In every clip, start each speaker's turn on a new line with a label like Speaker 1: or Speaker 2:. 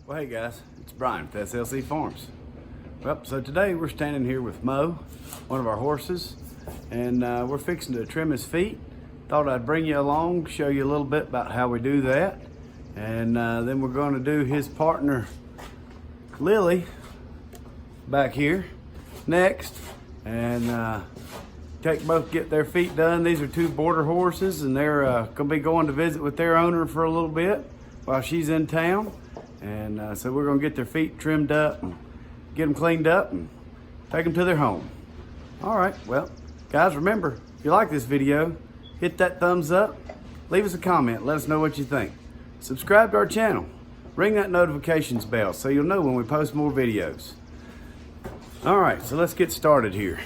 Speaker 1: Well, hey guys, it's Brian with SLC Farms. Well, so today we're standing here with Mo, one of our horses, and we're fixing to trim his feet. Thought I'd bring you along, show you a little bit about how we do that, and then we're going to do his partner, Lily, back here next, and get their feet done. These are two border horses, and they're going to be going to visit with their owner for a little bit while she's in town. And so we're gonna get their feet trimmed up and get them cleaned up and take them to their home. All right, well, guys, remember, if you like this video, hit that thumbs up, leave us a comment, let us know what you think. Subscribe to our channel, ring that notifications bell so you'll know when we post more videos. All right, so let's get started here.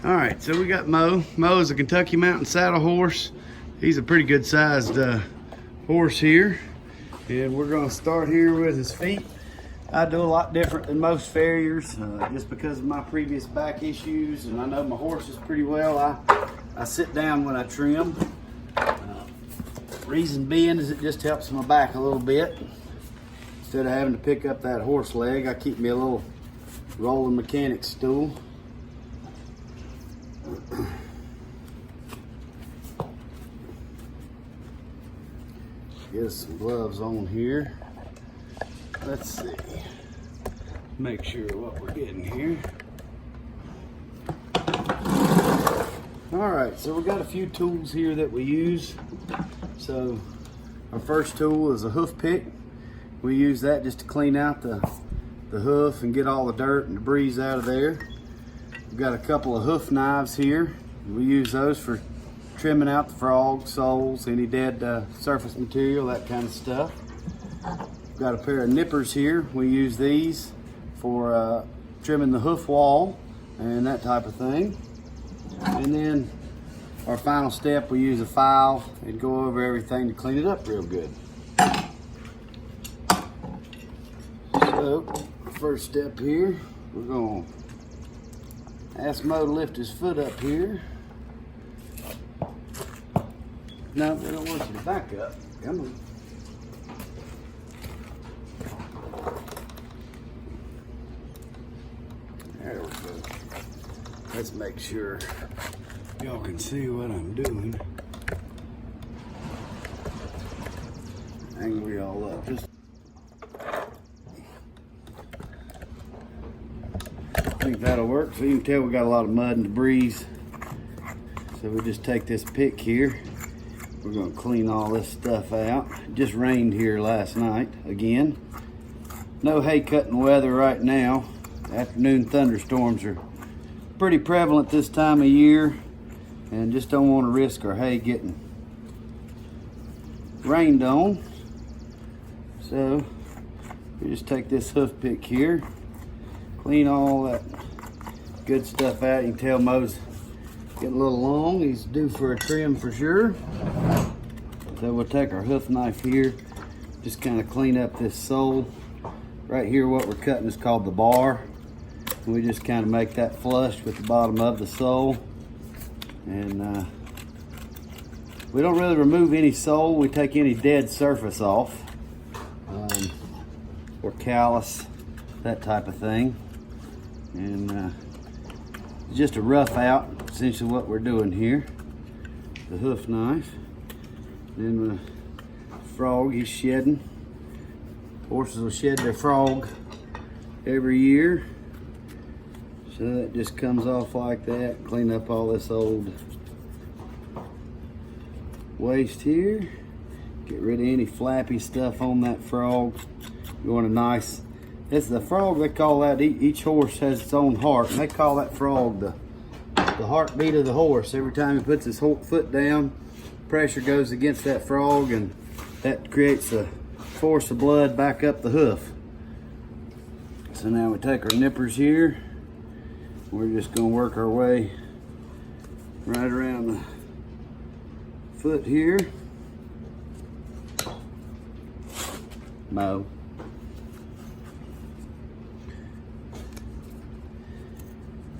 Speaker 1: All right, so we got Mo. Mo is a Kentucky Mountain saddle horse. He's a pretty good sized horse here. And we're going to start here with his feet. I do a lot different than most farriers just because of my previous back issues, and I know my horses pretty well. I sit down when I trim. Reason being is it just helps my back a little bit. Instead of having to pick up that horse leg, I keep me a little rolling mechanic stool. Get us some gloves on here. Let's see. Make sure what we're getting here. All right, so we got a few tools here that we use. So our first tool is a hoof pick. We use that just to clean out the hoof and get all the dirt and debris out of there. We've got a couple of hoof knives here. We use those for trimming out the frog, soles, any dead surface material, that kind of stuff. We've got a pair of nippers here. We use these for trimming the hoof wall and that type of thing. And then our final step, we use a file and go over everything to clean it up real good. So, first step here, we're going to ask Mo to lift his foot up here. No, we don't want you to back up. Come on. There we go. Let's make sure y'all can see what I'm doing. Angle y'all up. I think that'll work. So you can tell we got a lot of mud and debris. So we just take this pick here. We're going to clean all this stuff out. It just rained here last night again. No hay cutting weather right now. Afternoon thunderstorms are pretty prevalent this time of year, and just don't want to risk our hay getting rained on. So we just take this hoof pick here, clean all that good stuff out. You can tell Mo's getting a little long. He's due for a trim for sure. So we'll take our hoof knife here, just kind of clean up this sole. Right here what we're cutting is called the bar. And we just kind of make that flush with the bottom of the sole. And we don't really remove any sole. We take any dead surface off. Or callus, that type of thing. And just a rough out, essentially what we're doing here. The hoof knife. Then the frog, he's shedding. Horses will shed their frog every year. So that just comes off like that. Clean up all this old waste here. Get rid of any flappy stuff on that frog. You want a nice, it's the frog, they call that, each horse has its own heart, and they call that frog the heartbeat of the horse. Every time he puts his foot down, pressure goes against that frog, and that creates a force of blood back up the hoof. So now we take our nippers here. We're just going to work our way right around the foot here. Mo.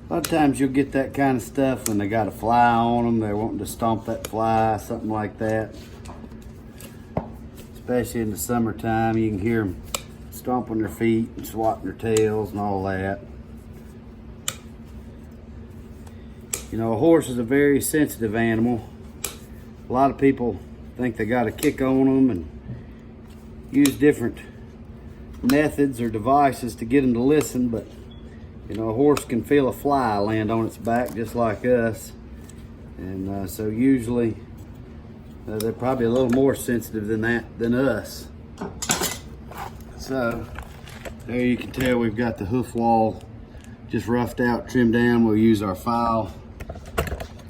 Speaker 1: A lot of times you'll get that kind of stuff when they got a fly on them. They're wanting to stomp that fly, something like that. especially in the summertime. You can hear them stomping their feet and swatting their tails and all that. You know, a horse is a very sensitive animal. A lot of people think they got to kick on them and use different methods or devices to get them to listen, but you know, a horse can feel a fly land on its back just like us, and so usually they're probably a little more sensitive than us. So there you can tell we've got the hoof wall just roughed out, trimmed down. We'll use our file,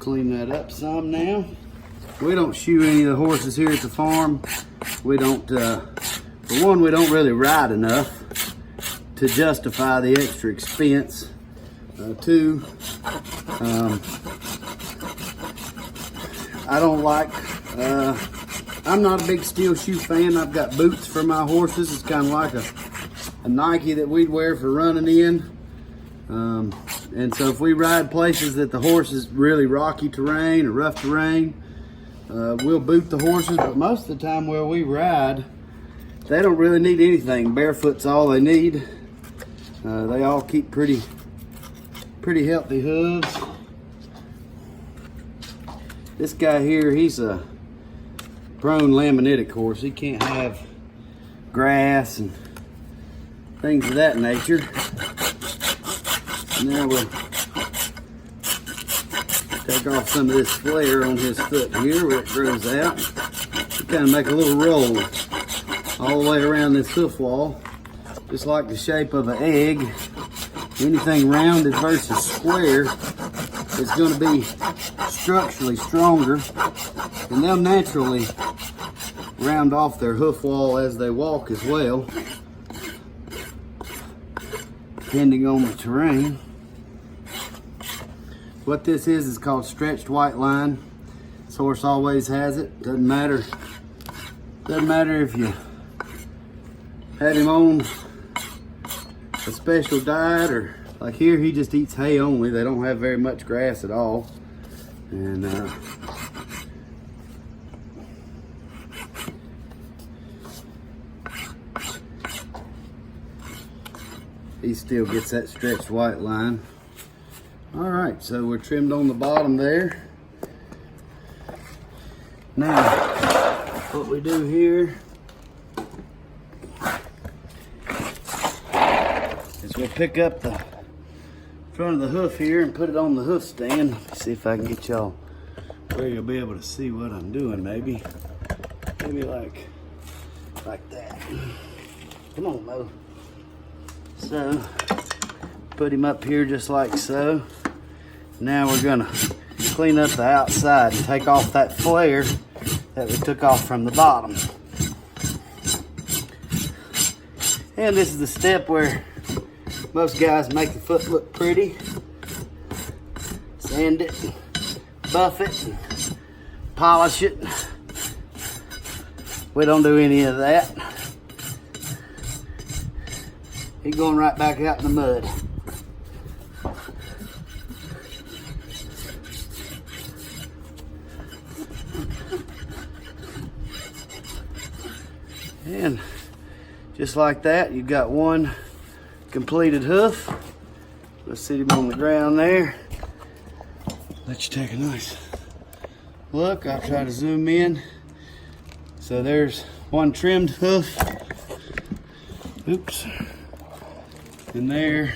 Speaker 1: clean that up some now. We don't shoe any of the horses here at the farm. We don't, for one, we don't really ride enough to justify the extra expense. Two, I don't like, I'm not a big steel shoe fan. I've got boots for my horses. It's kind of like a Nike that we'd wear for running in. And so if we ride places that the horse is really rocky terrain or rough terrain, we'll boot the horses, but most of the time where we ride, they don't really need anything. Barefoot's all they need. They all keep pretty healthy hooves. This guy here, he's a prone laminitic horse. He can't have grass and things of that nature. Now we'll take off some of this flare on his foot here where it grows out. We kind of make a little roll all the way around this hoof wall, just like the shape of an egg. Anything rounded versus square is going to be structurally stronger, and they'll naturally round off their hoof wall as they walk as well, depending on the terrain. What this is called stretched white line. This horse always has it. Doesn't matter if you had him on a special diet, or like here, he just eats hay only. They don't have very much grass at all. And he still gets that stretched white line. All right, so we're trimmed on the bottom there. Now, what we do here is we'll pick up the front of the hoof here and put it on the hoof stand. See if I can get y'all where you'll be able to see what I'm doing. Maybe like that. Come on, Mo. So, put him up here just like so. Now we're gonna clean up the outside and take off that flare that we took off from the bottom. And this is the step where most guys make the foot look pretty. Sand it, buff it, polish it. We don't do any of that. He's going right back out in the mud. And just like that, you've got one completed hoof. Let's sit him on the ground there. Let you take a nice look. I'll try to zoom in. So there's one trimmed hoof. Oops. And there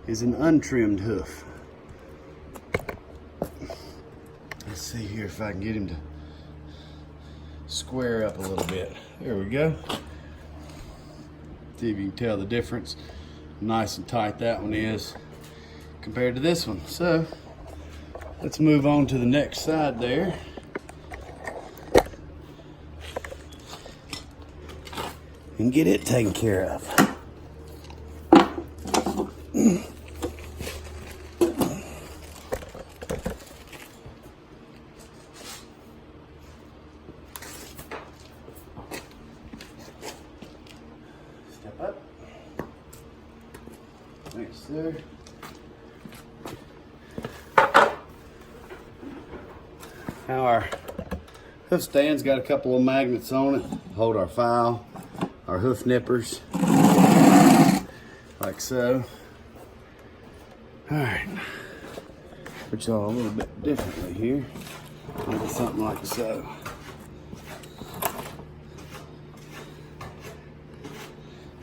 Speaker 1: is an untrimmed hoof. Let's see here if I can get him to square up a little bit. There we go. See if you can tell the difference. Nice and tight that one is compared to this one. So let's move on to the next side there. And get it taken care of. Step up. Thanks, sir. Now Hoof stand's got a couple of magnets on it, hold our file, our hoof nippers, like so. All right, put y'all a little bit differently here, maybe something like so.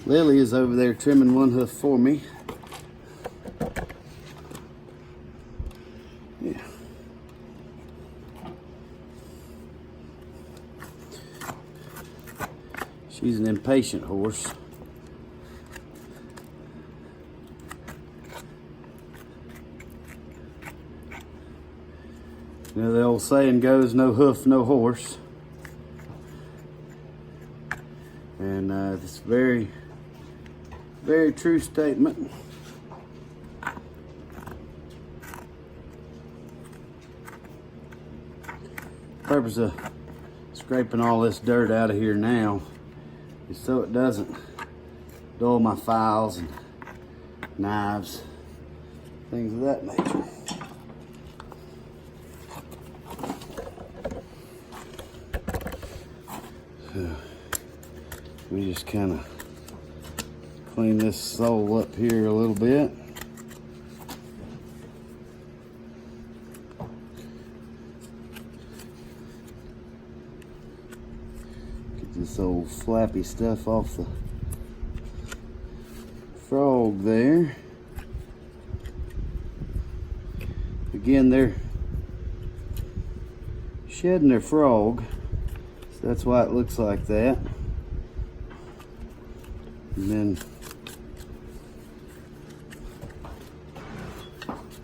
Speaker 1: Lily is over there trimming one hoof for me. Yeah. She's an impatient horse. You know, the old saying goes, no hoof, no horse. And it's very true statement. Purpose of scraping all this dirt out of here now is so it doesn't dull my files and knives, things of that nature. So we just kind of clean this sole up here a little bit. Get this old flappy stuff off the frog there. Again, they're shedding their frog, so that's why it looks like that. And then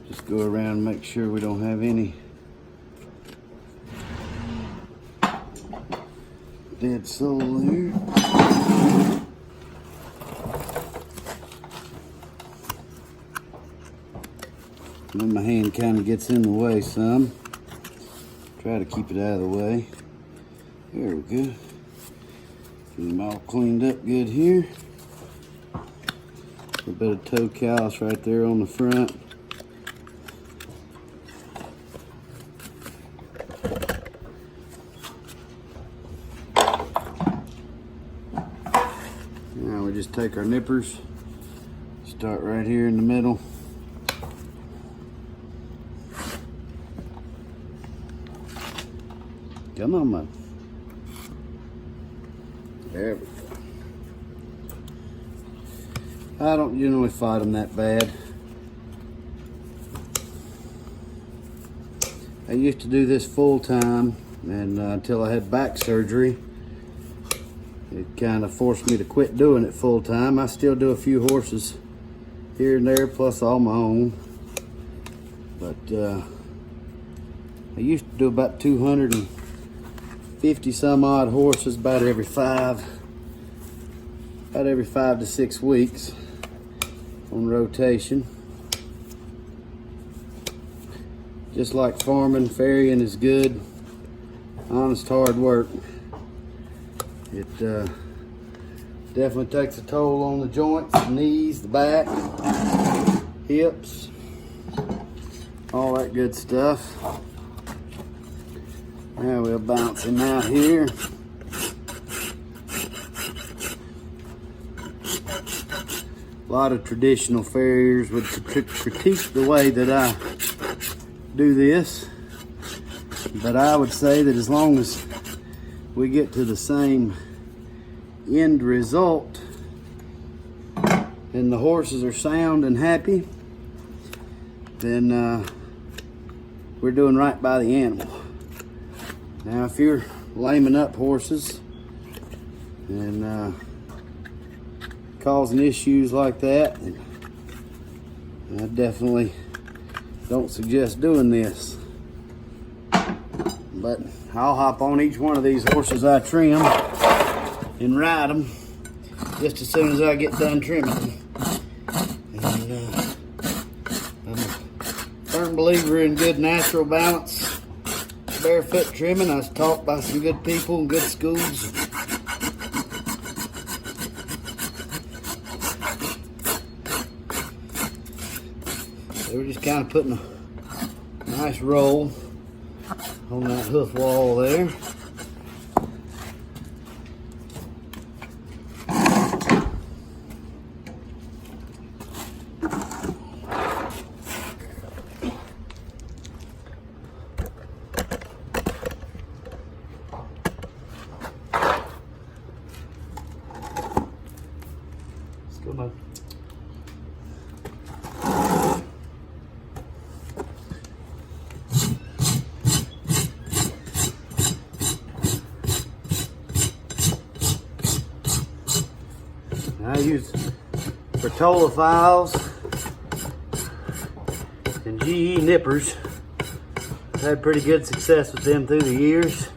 Speaker 1: just go around and make sure we don't have any dead sole there. And then my hand kind of gets in the way some. Try to keep it out of the way. There we go. Get them all cleaned up good here. A bit of toe callus right there on the front. Now we just take our nippers, start right here in the middle. Come on, man. There we go. I don't generally fight them that bad. I used to do this full time, and until I had back surgery, it kind of forced me to quit doing it full time. I still do a few horses here and there, plus all my own. But I used to do about 250 some odd horses about every 5 to 6 weeks on rotation. Just like farming, farriering is good, honest, hard work. It definitely takes a toll on the joints, the knees, the back, hips, all that good stuff. Now we'll bounce him out here. A lot of traditional farriers would critique the way that I do this, but I would say that as long as we get to the same end result and the horses are sound and happy, then we're doing right by the animal. Now if you're laming up horses and causing issues like that, I definitely don't suggest doing this. But I'll hop on each one of these horses I trim and ride them just as soon as I get done trimming them. And I'm a firm believer in good natural balance barefoot trimming. I was taught by some good people and good schools. So we're just kind of putting a nice roll on that hoof wall there. I use Bellota files and GE nippers. I've had pretty good success with them through the years.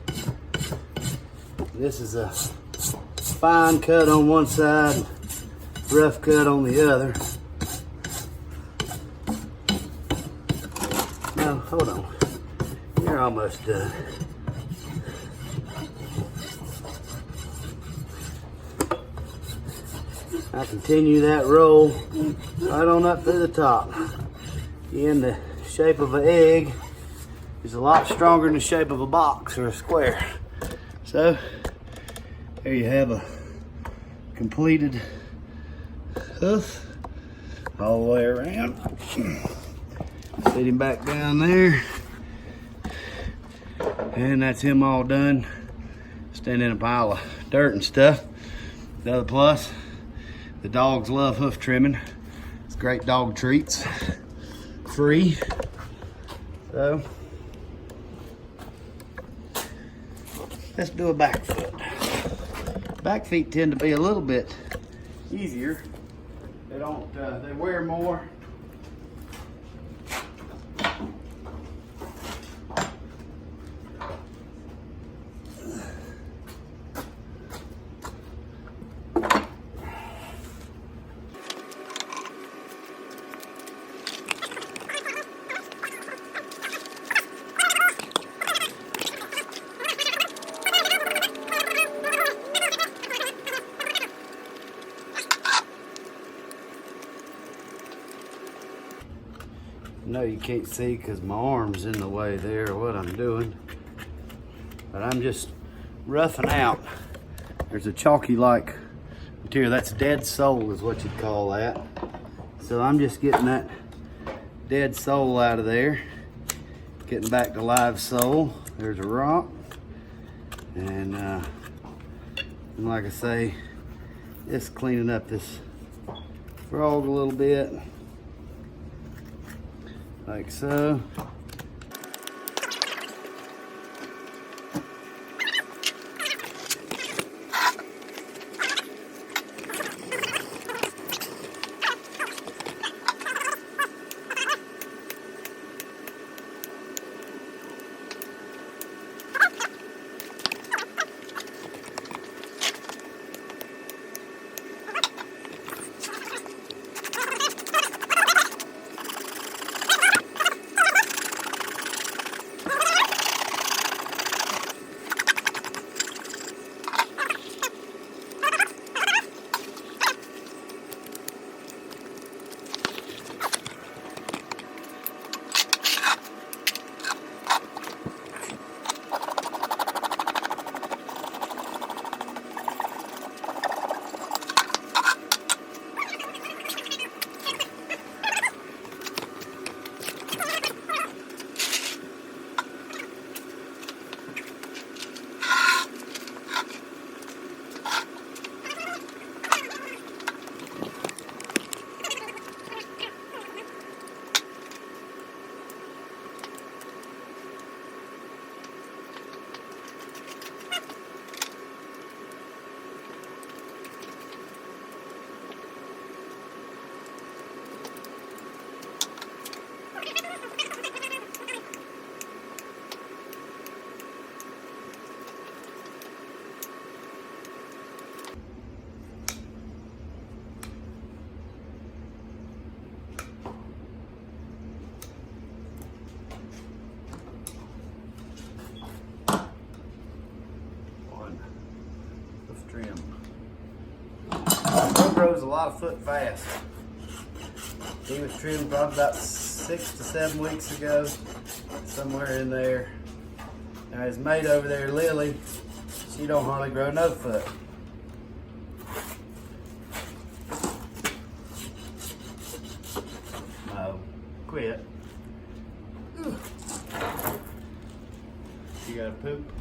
Speaker 1: This is a fine cut on one side, rough cut on the other. Now, hold on. You're almost done. I continue that roll right on up through the top. In the shape of an egg is a lot stronger than the shape of a box or a square. So there you have a completed hoof all the way around. Set him back down there. And that's him all done. Standing in a pile of dirt and stuff. The other plus, the dogs love hoof trimming. It's great dog treats. Free. So let's do a back foot. Back feet tend to be a little bit easier. They don't, they wear more. No, you can't see because my arm's in the way there of what I'm doing. But I'm just roughing out. There's a chalky-like material. That's dead sole is what you'd call that. So I'm just getting that dead sole out of there. Getting back to live sole. There's a rock. And like I say, just cleaning up this frog a little bit. Like so. Grows a lot of foot fast. He was trimmed probably about 6 to 7 weeks ago, somewhere in there. Now his mate over there, Lily, she don't hardly grow no foot. No, quit. You gotta poop.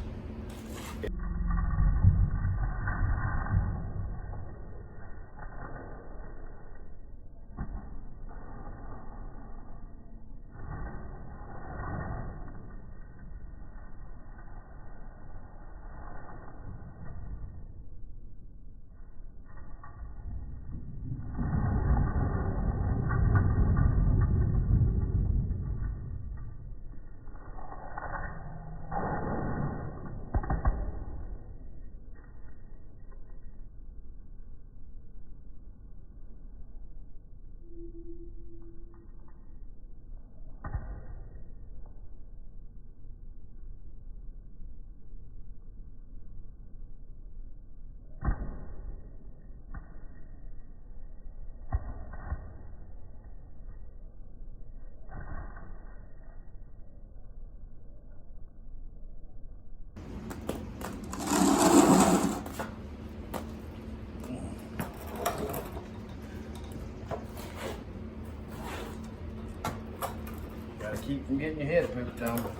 Speaker 1: from getting your head pooped on.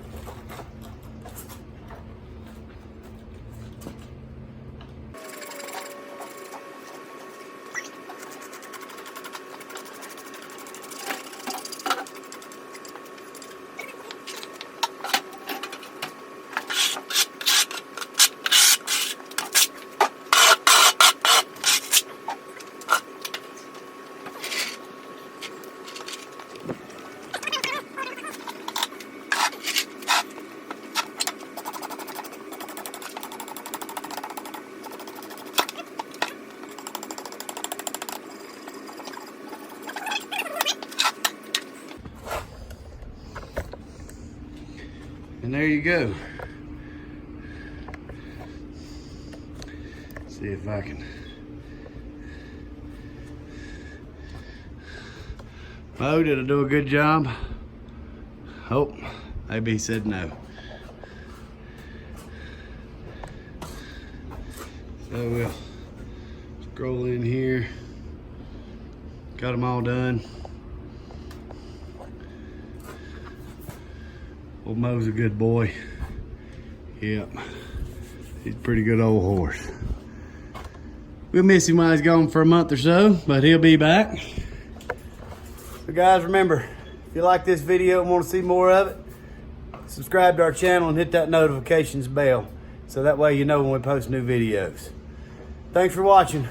Speaker 1: And there you go. See if I can. Mo, did I do a good job? Oh, maybe he said no. So we'll scroll in here. Got them all done. Well, Mo's a good boy. Yep, he's a pretty good old horse. We'll miss him while he's gone for a month or so, but he'll be back. So guys, remember, if you like this video and want to see more of it, subscribe to our channel and hit that notifications bell, so that way you know when we post new videos. Thanks for watching.